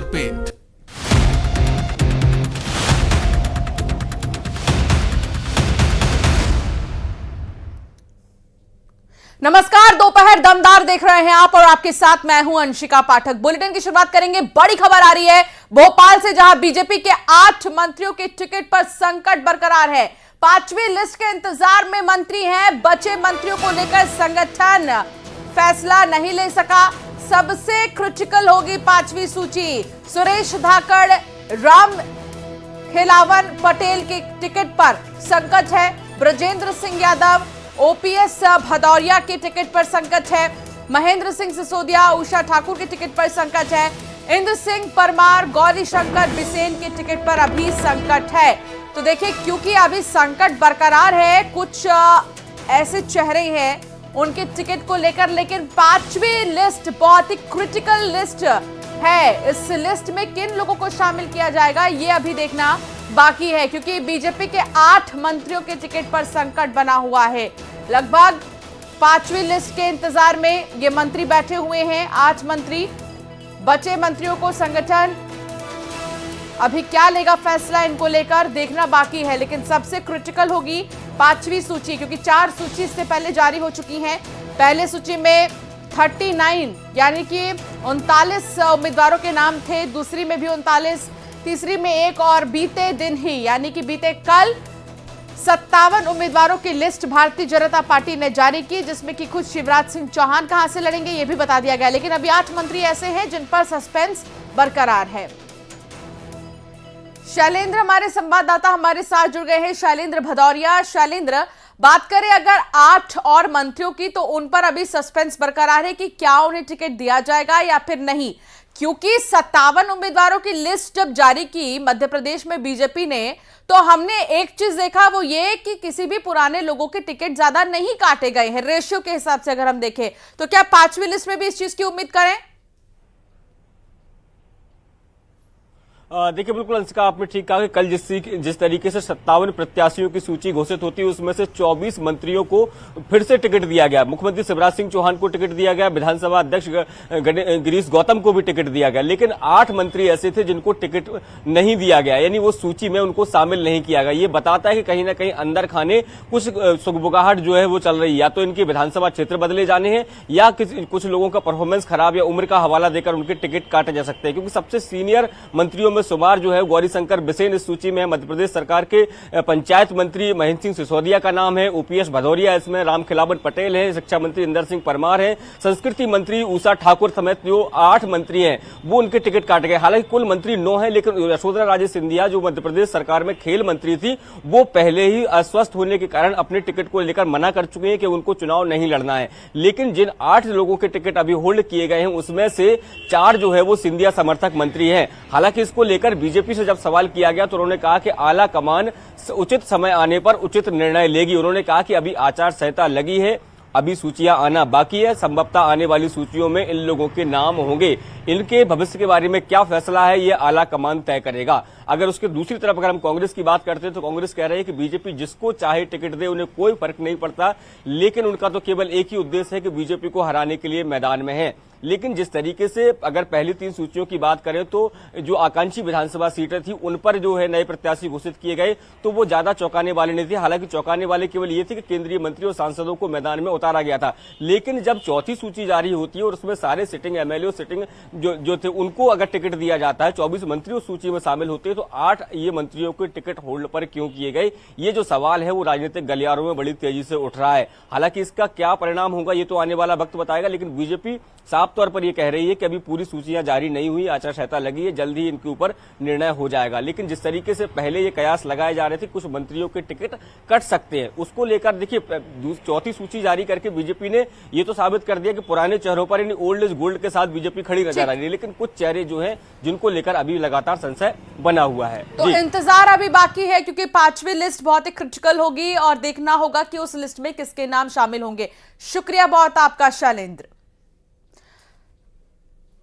Paint. नमस्कार, दोपहर दमदार देख रहे हैं आप और आपके साथ मैं हूं अंशिका पाठक। बुलेटिन की शुरुआत करेंगे। बड़ी खबर आ रही है भोपाल से, जहां बीजेपी के 8 मंत्रियों के टिकट पर संकट बरकरार है। 5वीं लिस्ट के इंतजार में मंत्री हैं। बचे मंत्रियों को लेकर संगठन फैसला नहीं ले सका। सबसे क्रिटिकल होगी 5वीं सूची। सुरेश धाकड़, राम खेलावन पटेल के टिकट पर संकट है। ब्रजेंद्र सिंह यादव, ओपीएस भदौरिया के टिकट पर संकट है। महेंद्र सिंह सिसोदिया, उषा ठाकुर के टिकट पर संकट है। इंद्र सिंह परमार, गौरी शंकर बिसेन के टिकट पर अभी संकट है। तो देखिए, क्योंकि अभी संकट बरकरार है, कुछ ऐसे चेहरे हैं उनके टिकट को लेकर, लेकिन 5वीं लिस्ट बहुत ही क्रिटिकल लिस्ट है। इस लिस्ट में किन लोगों को शामिल किया जाएगा ये अभी देखना बाकी है, क्योंकि बीजेपी के 8 मंत्रियों के टिकट पर संकट बना हुआ है। लगभग 5वीं लिस्ट के इंतजार में ये मंत्री बैठे हुए हैं, 8 मंत्री। बचे मंत्रियों को संगठन अभी क्या लेगा फैसला, इनको लेकर देखना बाकी है। लेकिन सबसे क्रिटिकल होगी 5वीं सूची, क्योंकि 4 सूची इससे पहले जारी हो चुकी हैं। पहले सूची में 39 यानी कि 39 उम्मीदवारों के नाम थे, दूसरी में भी 39, तीसरी में 1 और बीते दिन ही यानी कि बीते कल 57 उम्मीदवारों की लिस्ट भारतीय जनता पार्टी ने जारी की, जिसमें कि खुद शिवराज सिंह चौहान कहां से लड़ेंगे ये भी बता दिया गया। लेकिन अभी 8 मंत्री ऐसे हैं जिन पर सस्पेंस बरकरार है। शैलेंद्र हमारे संवाददाता हमारे साथ जुड़ गए हैं, शैलेंद्र भदौरिया। शैलेंद्र, बात करें अगर 8 और मंत्रियों की, तो उन पर अभी सस्पेंस बरकरार है कि क्या उन्हें टिकट दिया जाएगा या फिर नहीं, क्योंकि 57 उम्मीदवारों की लिस्ट जब जारी की मध्य प्रदेश में बीजेपी ने, तो हमने एक चीज देखा, वो ये कि किसी भी पुराने लोगों के टिकट ज्यादा नहीं काटे गए हैं रेशियो के हिसाब से। अगर हम देखें तो क्या 5वीं लिस्ट में भी इस चीज की उम्मीद करें? देखिए, बिल्कुल अंशिका, आपने ठीक कहा कि कल जिस तरीके से 57 प्रत्याशियों की सूची घोषित होती है, उसमें से 24 मंत्रियों को फिर से टिकट दिया गया। मुख्यमंत्री शिवराज सिंह चौहान को टिकट दिया गया, विधानसभा अध्यक्ष गिरीश गौतम को भी टिकट दिया गया, लेकिन 8 मंत्री ऐसे थे जिनको टिकट नहीं दिया गया, यानी वो सूची में उनको शामिल नहीं किया गया। ये बताता है कि कहीं ना कहीं अंदर खाने कुछ सुगबुगाहट जो है वो चल रही है, या तो इनके विधानसभा क्षेत्र बदले जाने हैं, या कुछ लोगों का परफॉर्मेंस खराब या उम्र का हवाला देकर उनके टिकट काटे जा सकते हैं। क्योंकि सबसे सीनियर मंत्रियों शुमार जो है गौरी शंकर बिसेन इस सूची में है। मध्य प्रदेश सरकार के पंचायत मंत्री महेंद्र सिंह सिसोदिया का नाम है, ओपीएस भदौरिया इसमें, राम खेलावन पटेल है, शिक्षा मंत्री इंदर सिंह परमार है, संस्कृति मंत्री उषा ठाकुर समेत जो 8 मंत्री हैं वो उनके टिकट काट गए। हालांकि कुल मंत्री 9 है, लेकिन यशोधरा राजे सिंधिया जो मध्य प्रदेश सरकार में खेल मंत्री थी, वो पहले ही अस्वस्थ होने के कारण अपने टिकट को लेकर मना कर चुके हैं कि उनको चुनाव नहीं लड़ना है। लेकिन जिन 8 लोगों के टिकट अभी होल्ड किए गए हैं, उसमें से 4 जो है वो सिंधिया समर्थक मंत्री हैं। हालांकि इसको लेकर बीजेपी से जब सवाल किया गया तो उन्होंने कहा कि आला कमान उचित समय आने पर उचित निर्णय लेगी। उन्होंने कहा कि अभी आचार संहिता लगी है, अभी सूचियां आना बाकी है, संभवतः आने वाली सूचियों में इन लोगों के नाम होंगे। इनके भविष्य के बारे में क्या फैसला है ये आला कमान तय करेगा। अगर उसके दूसरी तरफ अगर हम कांग्रेस की बात करते हैं तो कांग्रेस कह रही है कि बीजेपी जिसको चाहे टिकट दे, उन्हें कोई फर्क नहीं पड़ता, लेकिन उनका तो केवल एक ही उद्देश्य है कि बीजेपी को हराने के लिए मैदान में है। लेकिन जिस तरीके से अगर पहली 3 सूचियों की बात करें तो जो आकांक्षी विधानसभा सीटें थी उन पर जो है नए प्रत्याशी घोषित किए गए, तो वो ज्यादा चौंकाने वाले नहीं थे। हालांकि चौंकाने वाले केवल ये थे कि केंद्रीय मंत्री और सांसदों को मैदान में उतारा गया था। लेकिन जब चौथी सूची जारी होती है और उसमें सारे सिटिंग एमएलए सिटिंग जो थे उनको अगर टिकट दिया जाता है, 24 मंत्री उस सूची में शामिल होते हैं, तो 8 ये मंत्रियों के टिकट होल्ड पर क्यों किए गए, ये जो सवाल है वो राजनीतिक गलियारों में बड़ी तेजी से उठ रहा है। हालांकि इसका क्या परिणाम होगा ये तो आने वाला वक्त बताएगा, लेकिन बीजेपी साफ तौर पर यह कह रही है कि अभी पूरी सूचियां जारी नहीं हुई, आचार संहिता लगी है, जल्द ही इनके ऊपर निर्णय हो जाएगा। लेकिन जिस तरीके से पहले ये कयास लगाए जा रहे थे कुछ मंत्रियों के टिकट कट सकते हैं, उसको लेकर देखिए चौथी सूची जारी करके बीजेपी ने ये तो साबित कर दिया कि पुराने चेहरों पर इन ओल्ड इज गोल्ड के साथ बीजेपी खड़ी नजर आ रही है। लेकिन कुछ चेहरे जो हैं जिनको लेकर अभी लगातार संशय बना हुआ है। तो इंतजार अभी बाकी है, क्योंकि 5वीं लिस्ट बहुत ही क्रिटिकल होगी और देखना होगा कि उस लिस्ट में किसके नाम शामिल होंगे। शुक्रिया बहुत आपका शैलेंद्र।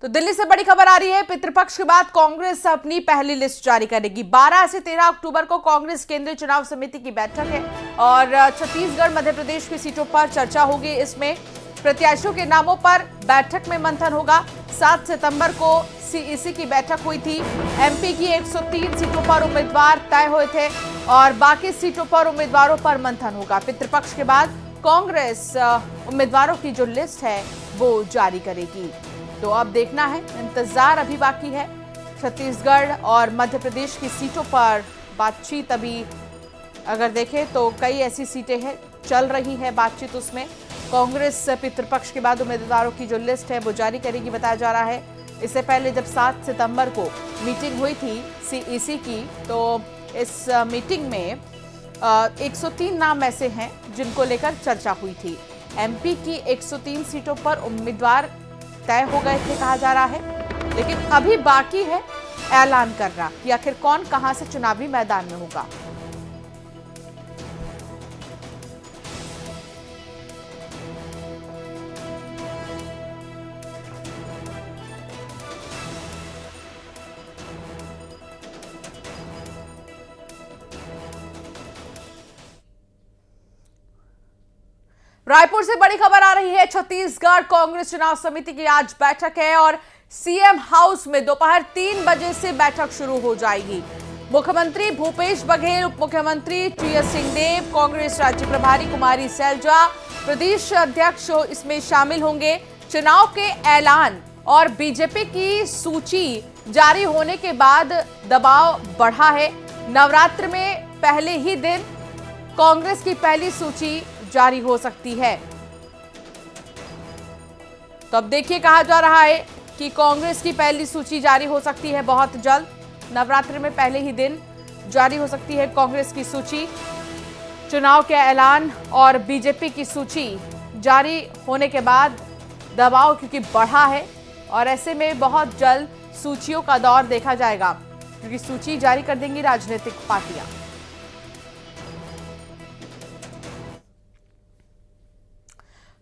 तो दिल्ली से बड़ी खबर आ रही है, पितृपक्ष के बाद कांग्रेस अपनी पहली लिस्ट जारी करेगी। 12 से 13 अक्टूबर को कांग्रेस केंद्रीय चुनाव समिति की बैठक है और छत्तीसगढ़ मध्य प्रदेश की सीटों पर चर्चा होगी। इसमें प्रत्याशियों के नामों पर बैठक में मंथन होगा। 7 सितंबर को सीईसी की बैठक हुई थी। एमपी की 103 सीटों पर उम्मीदवार तय हुए थे और बाकी सीटों पर उम्मीदवारों पर मंथन होगा। पितृपक्ष के बाद कांग्रेस उम्मीदवारों की जो लिस्ट है वो जारी करेगी। तो अब देखना है, इंतजार अभी बाकी है। छत्तीसगढ़ और मध्य प्रदेश की सीटों पर बातचीत अभी अगर देखें तो कई ऐसी सीटें हैं, चल रही है बातचीत। उसमें कांग्रेस पितृपक्ष के बाद उम्मीदवारों की जो लिस्ट है वो जारी करेगी, बताया जा रहा है। इससे पहले जब 7 सितंबर को मीटिंग हुई थी सीईसी की, तो इस मीटिंग में 103 नाम ऐसे हैं जिनको लेकर चर्चा हुई थी। एमपी की 103 सीटों पर उम्मीदवार तय हो गए थे कहा जा रहा है, लेकिन अभी बाकी है ऐलान करना कि आखिर कौन कहां से चुनावी मैदान में होगा। रायपुर से बड़ी खबर आ रही है। छत्तीसगढ़ कांग्रेस चुनाव समिति की आज बैठक है और सीएम हाउस में दोपहर 3 बजे से बैठक शुरू हो जाएगी। मुख्यमंत्री भूपेश बघेल, उप मुख्यमंत्री टीएस सिंहदेव, कांग्रेस राज्य प्रभारी कुमारी सैलजा, प्रदेश अध्यक्ष इसमें शामिल होंगे। चुनाव के ऐलान और बीजेपी की सूची जारी होने के बाद दबाव बढ़ा है। नवरात्र में पहले ही दिन कांग्रेस की पहली सूची जारी हो सकती है। तो अब देखिए, कहा जा रहा है कि कांग्रेस की पहली सूची जारी हो सकती है बहुत जल्द। नवरात्रि में पहले ही दिन जारी हो सकती है कांग्रेस की सूची। चुनाव के ऐलान और बीजेपी की सूची जारी होने के बाद दबाव क्योंकि बढ़ा है और ऐसे में बहुत जल्द सूचियों का दौर देखा जाएगा, क्योंकि सूची जारी कर देंगी राजनीतिक पार्टियां।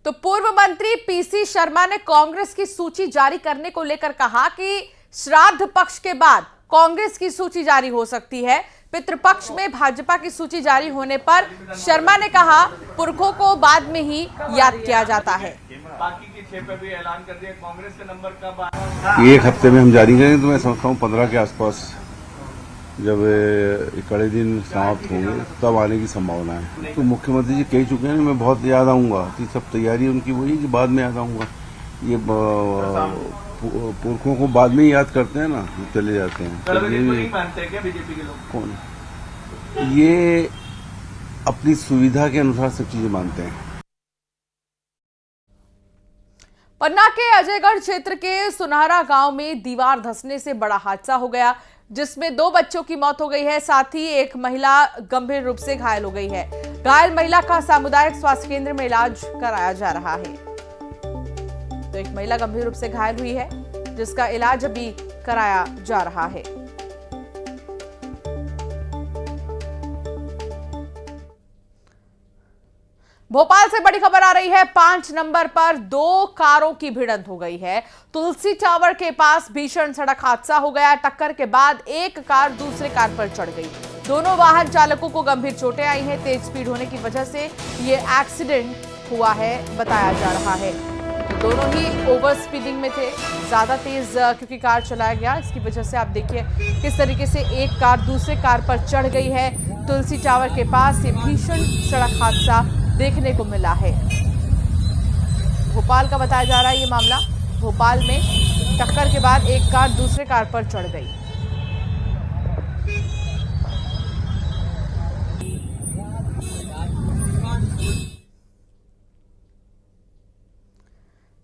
तो पूर्व मंत्री पीसी शर्मा ने कांग्रेस की सूची जारी करने को लेकर कहा कि श्राद्ध पक्ष के बाद कांग्रेस की सूची जारी हो सकती है। पितृपक्ष में भाजपा की सूची जारी होने पर शर्मा ने कहा, पुरखों को बाद में ही याद किया जाता है। बाकी की 6 पे भी ऐलान कर दिया। कांग्रेस का नंबर कब? एक हफ्ते में हम जारी करेंगे, तो मैं समझता हूँ 15 के आसपास जब कड़े दिन समाप्त होंगे तब आने की संभावना है। तो मुख्यमंत्री जी कह चुके हैं, मैं बहुत याद आऊंगा कि सब तैयारी उनकी वही कि बाद में याद आऊंगा। ये पुरखों को बाद में याद करते हैं ना, चले जाते हैं। तो ये नहीं मानते हैं क्या बीजेपी के लोग? कौन? ये अपनी सुविधा के अनुसार सब चीजें मानते हैं। पन्ना के अजयगढ़ क्षेत्र के सुनहरा गांव में दीवार धंसने से बड़ा हादसा हो गया, जिसमें 2 बच्चों की मौत हो गई है, साथ ही एक महिला गंभीर रूप से घायल हो गई है। घायल महिला का सामुदायिक स्वास्थ्य केंद्र में इलाज कराया जा रहा है। तो एक महिला गंभीर रूप से घायल हुई है, जिसका इलाज अभी कराया जा रहा है। भोपाल से बड़ी खबर आ रही है। 5 नंबर पर 2 कारों की भिड़ंत हो गई है। तुलसी टावर के पास भीषण सड़क हादसा हो गया। टक्कर के बाद एक कार दूसरे कार पर चढ़ गई। दोनों वाहन चालकों को गंभीर चोटें आई हैं। तेज स्पीड होने की वजह से ये एक्सीडेंट हुआ है, बताया जा रहा है। तो दोनों ही ओवर स्पीडिंग में थे, ज्यादा तेज क्योंकि कार चलाया गया। इसकी वजह से आप देखिए किस तरीके से एक कार दूसरे कार पर चढ़ गई है। तुलसी टावर के पास ये भीषण सड़क हादसा देखने को मिला है। भोपाल का बताया जा रहा है ये मामला। भोपाल में टक्कर के बाद एक कार दूसरे कार पर चढ़ गई।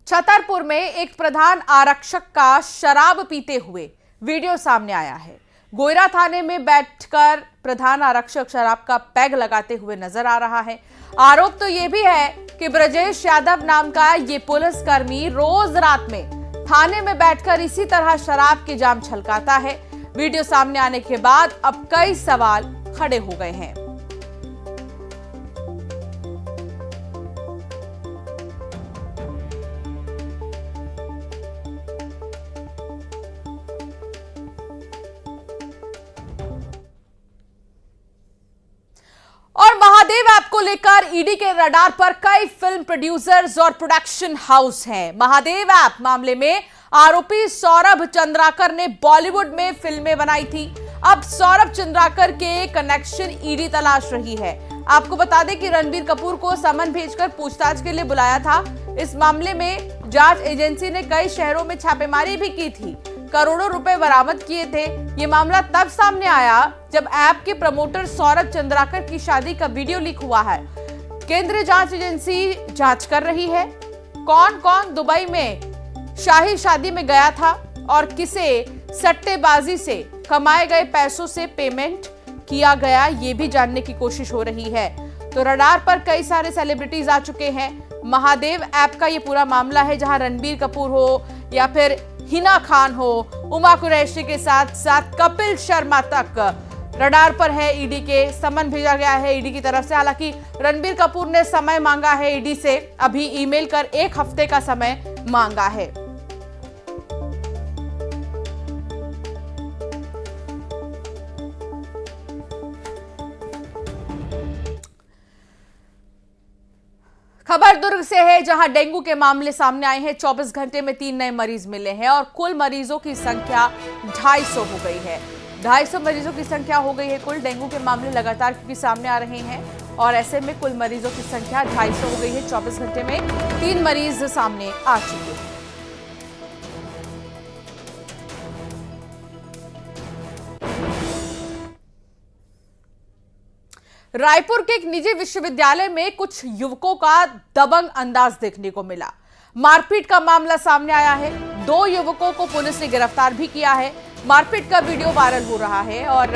छतरपुर में एक प्रधान आरक्षक का शराब पीते हुए वीडियो सामने आया है। गोयरा थाने में बैठकर प्रधान आरक्षक शराब का पैग लगाते हुए नजर आ रहा है। आरोप तो यह भी है कि ब्रजेश यादव नाम का ये पुलिसकर्मी रोज रात में थाने में बैठकर इसी तरह शराब के जाम छलकाता है। वीडियो सामने आने के बाद अब कई सवाल खड़े हो गए हैं। और महादेव ऐप को को लेकर ईडी के रडार पर कई फिल्म प्रोड्यूसर्स और प्रोडक्शन हाउस हैं। महादेव ऐप मामले में आरोपी सौरभ चंद्राकर ने बॉलीवुड में फिल्में बनाई थी। अब सौरभ चंद्राकर के कनेक्शन ईडी तलाश रही है। आपको बता दें कि रणबीर कपूर को समन भेजकर पूछताछ के लिए बुलाया था। इस मामले में जांच एजेंसी ने कई शहरों में छापेमारी भी की थी, करोड़ों रुपए बरामद किए थे। ये मामला तब सामने आया जब ऐप के प्रमोटर सौरभ चंद्राकर की शादी का वीडियो लीक हुआ है। केंद्रीय जांच एजेंसी जांच कर रही है कौन कौन दुबई में शाही शादी में गया था और किसे सट्टेबाजी से कमाए गए पैसों से पेमेंट किया गया, ये भी जानने की कोशिश हो रही है। तो रडार पर कई सारे सेलिब्रिटीज आ चुके हैं। महादेव ऐप का ये पूरा मामला है, जहां रणबीर कपूर हो या फिर हिना खान हो, उमा कुरैशी के साथ साथ कपिल शर्मा तक रडार पर है। ईडी के समन भेजा गया है ईडी की तरफ से। हालांकि रणबीर कपूर ने समय मांगा है ईडी से, अभी ईमेल कर 1 हफ्ते का समय मांगा है। खबर दुर्ग से है, जहां डेंगू के मामले सामने आए हैं। 24 घंटे में 3 नए मरीज मिले हैं और कुल मरीजों की संख्या 250 हो गई है। 250 मरीजों की संख्या हो गई है कुल। डेंगू के मामले लगातार क्योंकि सामने आ रहे हैं और ऐसे में कुल मरीजों की संख्या 250 हो गई है। 24 घंटे में 3 मरीज सामने आ चुके हैं। रायपुर के एक निजी विश्वविद्यालय में कुछ युवकों का दबंग अंदाज देखने को मिला। मारपीट का मामला सामने आया है। 2 युवकों को पुलिस ने गिरफ्तार भी किया है। मारपीट का वीडियो वायरल हो रहा है और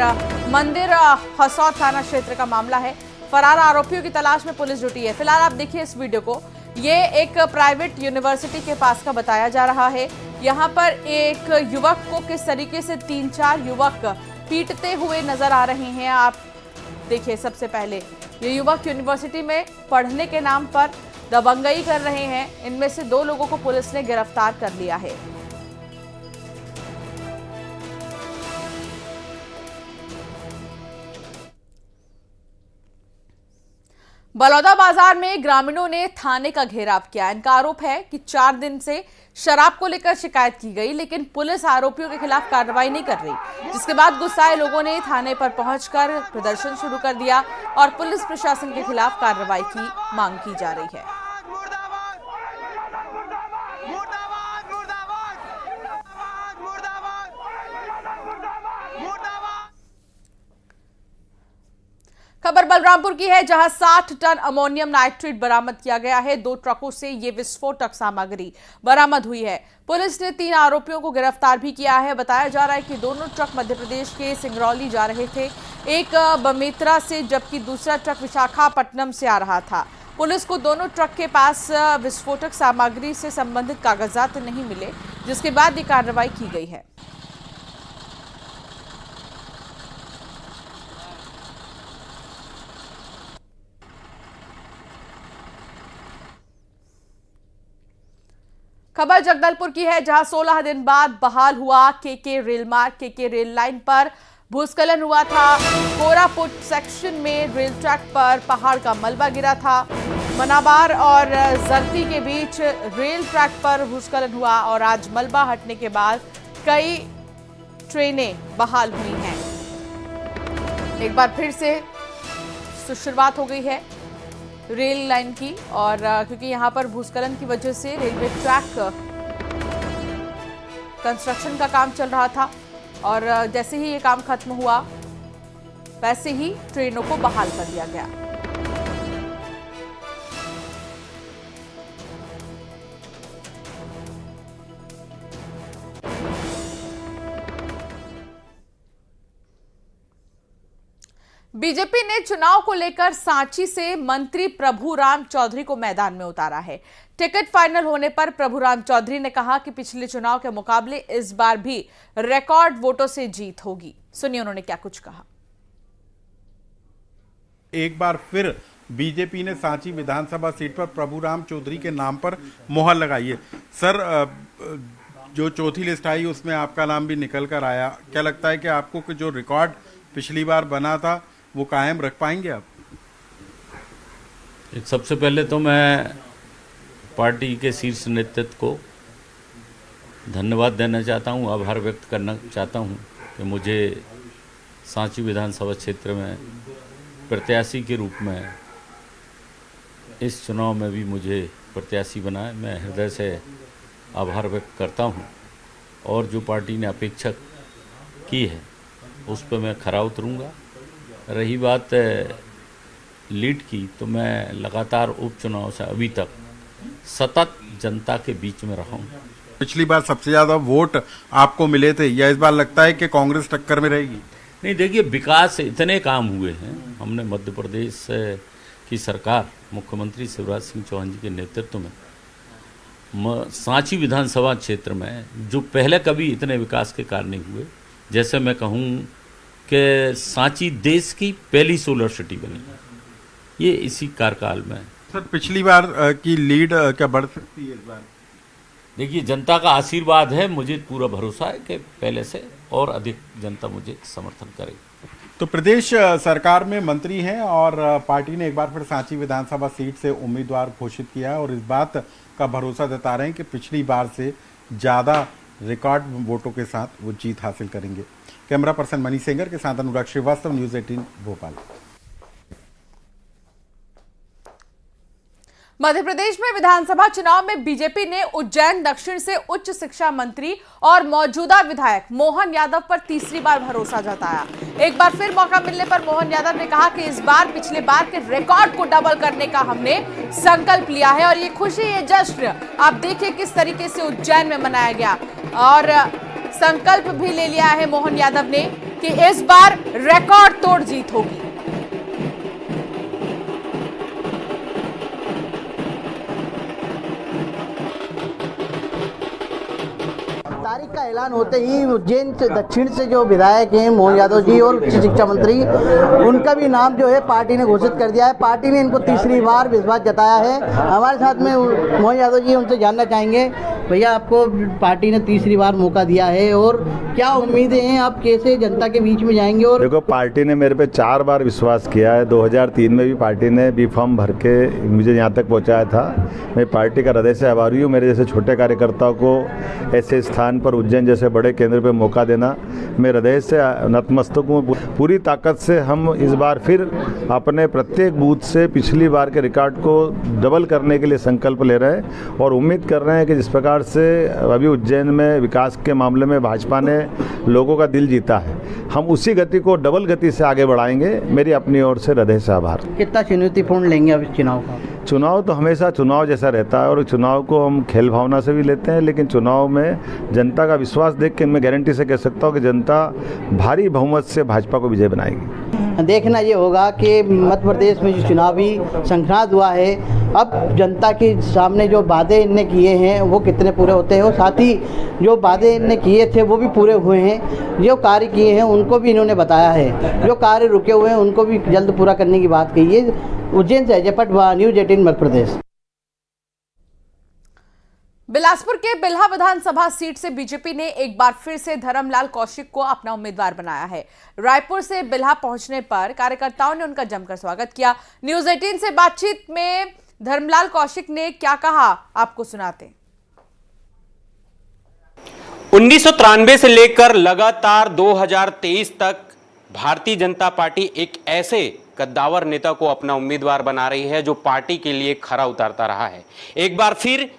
मंदिर हसौद थाना क्षेत्र का मामला है। फरार आरोपियों की तलाश में पुलिस जुटी है। फिलहाल आप देखिए इस वीडियो को। ये एक प्राइवेट यूनिवर्सिटी के पास का बताया जा रहा है। यहाँ पर एक युवक को किस तरीके से 3-4 युवक पीटते हुए नजर आ रहे हैं। आप देखिए, सबसे पहले ये युवक यूनिवर्सिटी में पढ़ने के नाम पर दबंगई कर रहे हैं। इनमें से 2 लोगों को पुलिस ने गिरफ्तार कर लिया है। बलौदा बाजार में ग्रामीणों ने थाने का घेराव किया। इनका आरोप है कि 4 दिन से शराब को लेकर शिकायत की गई, लेकिन पुलिस आरोपियों के खिलाफ कार्रवाई नहीं कर रही, जिसके बाद गुस्साए लोगों ने थाने पर पहुंचकर प्रदर्शन शुरू कर दिया और पुलिस प्रशासन के खिलाफ कार्रवाई की मांग की जा रही है। खबर बलरामपुर की है, जहां 60 टन अमोनियम नाइट्रेट बरामद किया गया है। 2 ट्रकों से ये विस्फोटक सामग्री बरामद हुई है। पुलिस ने 3 आरोपियों को गिरफ्तार भी किया है। बताया जा रहा है कि दोनों ट्रक मध्य प्रदेश के सिंगरौली जा रहे थे, एक बमेतरा से, जबकि दूसरा ट्रक विशाखापट्टनम से आ रहा था। पुलिस को दोनों ट्रक के पास विस्फोटक सामग्री से संबंधित कागजात नहीं मिले, जिसके बाद ये कार्रवाई की गई है। खबर जगदलपुर की है, जहां 16 दिन बाद बहाल हुआ केके रेल मार्ग। केके रेल लाइन पर भूस्खलन हुआ था। कोरापुट सेक्शन में रेल ट्रैक पर पहाड़ का मलबा गिरा था। मनाबार और जरती के बीच रेल ट्रैक पर भूस्खलन हुआ और आज मलबा हटने के बाद कई ट्रेनें बहाल हुई हैं। एक बार फिर से शुरुआत हो गई है रेल लाइन की, और क्योंकि यहां पर भूस्खलन की वजह से रेलवे ट्रैक कंस्ट्रक्शन का काम चल रहा था और जैसे ही ये काम खत्म हुआ वैसे ही ट्रेनों को बहाल कर दिया गया। बीजेपी ने चुनाव को लेकर सांची से मंत्री प्रभुराम चौधरी को मैदान में उतारा है। टिकट फाइनल होने पर प्रभुराम चौधरी ने कहा कि पिछले चुनाव के मुकाबले इस बार भी रिकॉर्ड वोटों से जीत होगी। सुनिए उन्होंने क्या कुछ कहा। एक बार फिर बीजेपी ने सांची विधानसभा सीट पर प्रभुराम चौधरी के नाम पर मोहर लगाई है। सर, जो चौथी लिस्ट आई उसमें आपका नाम भी निकल कर आया। क्या लगता है कि आपको कि जो रिकॉर्ड पिछली बार बना था वो कायम रख पाएंगे आप? एक सबसे पहले तो मैं पार्टी के शीर्ष नेतृत्व को धन्यवाद देना चाहता हूं, आभार व्यक्त करना चाहता हूं कि मुझे सांची विधानसभा क्षेत्र में प्रत्याशी के रूप में इस चुनाव में भी मुझे प्रत्याशी बनाए। मैं हृदय से आभार व्यक्त करता हूं और जो पार्टी ने अपेक्षा की है उस पर मैं खरा उतरूंगा। रही बात लीड की, तो मैं लगातार उपचुनाव से अभी तक सतत जनता के बीच में रहा हूं। पिछली बार सबसे ज्यादा वोट आपको मिले थे, या इस बार लगता है कि कांग्रेस टक्कर में रहेगी? नहीं, देखिए, विकास इतने काम हुए हैं। हमने मध्य प्रदेश की सरकार मुख्यमंत्री शिवराज सिंह चौहान जी के नेतृत्व में सांची विधानसभा क्षेत्र में जो पहले कभी इतने विकास के कार्य नहीं हुए, जैसे मैं कहूँ कि सांची देश की पहली सोलर सिटी बनी है, ये इसी कार्यकाल में। सर, पिछली बार की लीड क्या बढ़ सकती है इस बार? देखिए, जनता का आशीर्वाद है, मुझे पूरा भरोसा है कि पहले से और अधिक जनता मुझे समर्थन करेगी। तो प्रदेश सरकार में मंत्री हैं और पार्टी ने एक बार फिर सांची विधानसभा सीट से उम्मीदवार घोषित किया है और इस बात का भरोसा जता रहे हैं कि पिछली बार से ज़्यादा रिकॉर्ड वोटों के साथ वो जीत हासिल करेंगे। कैमरा पर्सन मनीष सेंगर के साथ अनुराग श्रीवास्तव, न्यूज़ 18 भोपाल। मध्य प्रदेश में विधानसभा चुनाव में बीजेपी ने उज्जैन दक्षिण से उच्च शिक्षा मंत्री और मौजूदा विधायक मोहन यादव पर तीसरी बार भरोसा जताया। एक बार फिर मौका मिलने पर मोहन यादव ने कहा कि इस बार पिछले बार के रिकॉर्ड को डबल करने का हमने संकल्प लिया है और ये खुशी, ये जश्न आप देखिए किस तरीके से उज्जैन में मनाया गया और संकल्प भी ले लिया है मोहन यादव ने कि इस बार रिकॉर्ड तोड़ जीत होगी। तारीख का ऐलान होते ही उज्जैन से दक्षिण से जो विधायक हैं मोहन यादव जी और उच्च शिक्षा मंत्री, उनका भी नाम जो है पार्टी ने घोषित कर दिया है। पार्टी ने इनको तीसरी बार विश्वास जताया है। हमारे साथ में मोहन यादव जी, उनसे जानना चाहेंगे, भैया आपको पार्टी ने तीसरी बार मौका दिया है और क्या उम्मीदें हैं, आप कैसे जनता के बीच में जाएंगे? और देखो, पार्टी ने मेरे पे 4 बार विश्वास किया है। 2003 में भी पार्टी ने बी फॉर्म भर के मुझे यहाँ तक पहुँचाया था। मैं पार्टी का हृदय से आभारी हूँ। मेरे जैसे छोटे कार्यकर्ताओं को ऐसे स्थान पर उज्जैन जैसे बड़े केंद्र पे मौका देना, मैं हृदय से नतमस्तक हूँ। पूरी ताकत से हम इस बार फिर अपने प्रत्येक बूथ से पिछली बार के रिकॉर्ड को डबल करने के लिए संकल्प ले रहे हैं और उम्मीद कर रहे हैं कि जिस प्रकार से अभी उज्जैन में विकास के मामले में भाजपा ने लोगों का दिल जीता है, हम उसी गति को डबल गति से आगे बढ़ाएंगे। मेरी अपनी ओर से हृदय से आभार। कितना चुनौतीपूर्ण लेंगे अब इस चुनाव का? चुनाव तो हमेशा चुनाव जैसा रहता है और चुनाव को हम खेल भावना से भी लेते हैं, लेकिन चुनाव में जनता का विश्वास देख के मैं गारंटी से कह सकता हूँ कि जनता भारी बहुमत से भाजपा को विजय बनाएगी। देखना ये होगा कि मध्य प्रदेश में जो चुनावी संक्रांत हुआ है, अब जनता के सामने जो वादे इनने किए हैं वो कितने पूरे होते हैं और साथ ही जो वादे इनने किए थे वो भी पूरे हुए हैं। जो कार्य किए हैं उनको भी इन्होंने बताया है, जो कार्य रुके हुए हैं उनको भी जल्द पूरा करने की बात कही है। उज्जैन से अजय पट, न्यूज़ 18 मध्य प्रदेश। बिलासपुर के बिल्हा विधानसभा सीट से बीजेपी ने एक बार फिर से धर्मलाल कौशिक को अपना उम्मीदवार बनाया है। रायपुर से बिल्हा पहुंचने पर कार्यकर्ताओं ने उनका जमकर स्वागत किया। न्यूज़ 18 से बातचीत में धर्मलाल कौशिक ने क्या कहा, आपको सुनाते। 1993 से लेकर लगातार 2023 तक भारतीय जनता पार्टी एक ऐसे कद्दावर नेता को अपना उम्मीदवार बना रही है जो पार्टी के लिए खरा उतारता रहा है। एक बार फिर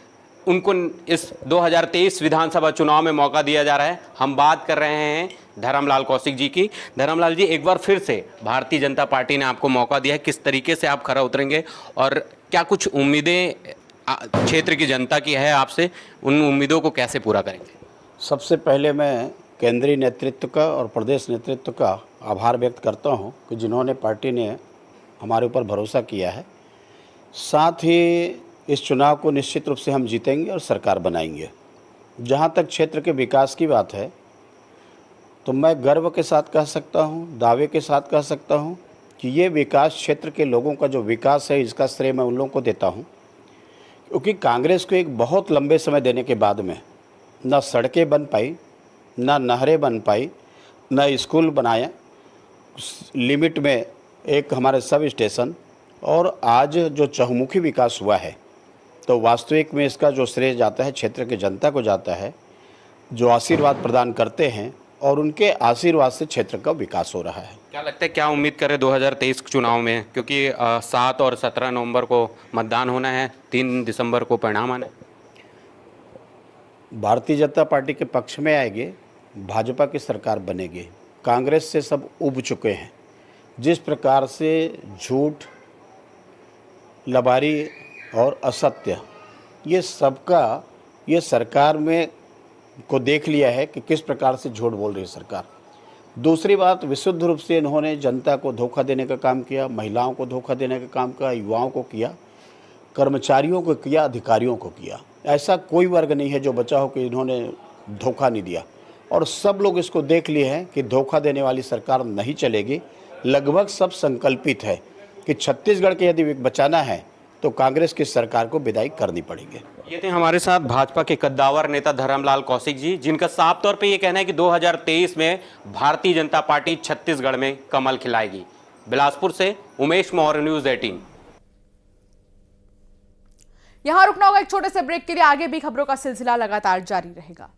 उनको इस 2023 विधानसभा चुनाव में मौका दिया जा रहा है। हम बात कर रहे हैं धर्मलाल कौशिक जी की। धर्मलाल जी, एक बार फिर से भारतीय जनता पार्टी ने आपको मौका दिया है, किस तरीके से आप खरा उतरेंगे और क्या कुछ उम्मीदें क्षेत्र की जनता की है आपसे, उन उम्मीदों को कैसे पूरा करेंगे? सबसे पहले मैं केंद्रीय नेतृत्व का और प्रदेश नेतृत्व का आभार व्यक्त करता हूं कि जिन्होंने पार्टी ने हमारे ऊपर भरोसा किया है। साथ ही इस चुनाव को निश्चित रूप से हम जीतेंगे और सरकार बनाएंगे। जहां तक क्षेत्र के विकास की बात है तो मैं गर्व के साथ कह सकता हूं, दावे के साथ कह सकता हूं कि ये विकास क्षेत्र के लोगों का जो विकास है, इसका श्रेय मैं उन लोगों को देता हूं, क्योंकि कांग्रेस को एक बहुत लंबे समय देने के बाद में ना सड़कें बन पाई, ना नहरें बन पाई, ना स्कूल बनाए, लिमिट में एक हमारे सब स्टेशन और आज जो चहुमुखी विकास हुआ है तो वास्तविक में इसका जो श्रेय जाता है क्षेत्र की जनता को जाता है, जो आशीर्वाद प्रदान करते हैं और उनके आशीर्वाद से क्षेत्र का विकास हो रहा है। क्या लगता है, क्या उम्मीद करें 2023 चुनाव में, क्योंकि 7 और 17 नवंबर को मतदान होना है, 3 दिसंबर को परिणाम आना है? भारतीय जनता पार्टी के पक्ष में आएंगे, भाजपा की सरकार बनेगी। कांग्रेस से सब उब चुके हैं। जिस प्रकार से झूठ, लबारी और असत्य ये सबका ये सरकार में को देख लिया है कि किस प्रकार से झूठ बोल रही है सरकार। दूसरी बात, विशुद्ध रूप से इन्होंने जनता को धोखा देने का काम किया, महिलाओं को धोखा देने का काम किया, युवाओं को किया, कर्मचारियों को किया, अधिकारियों को किया। ऐसा कोई वर्ग नहीं है जो बचा हो कि इन्होंने धोखा नहीं दिया। और सब लोग इसको देख लिए हैं कि धोखा देने वाली सरकार नहीं चलेगी। लगभग सब संकल्पित है कि छत्तीसगढ़ के यदि बचाना है तो कांग्रेस की सरकार को विदाई करनी पड़ेगी। ये थे हमारे साथ भाजपा के कद्दावर नेता धर्मलाल कौशिक जी, जिनका साफ तौर पे ये कहना है कि 2023 में भारतीय जनता पार्टी छत्तीसगढ़ में कमल खिलाएगी। बिलासपुर से उमेश मौर्य, न्यूज़ 18। यहां रुकना होगा एक छोटे से ब्रेक के लिए। आगे भी खबरों का सिलसिला लगातार जारी रहेगा।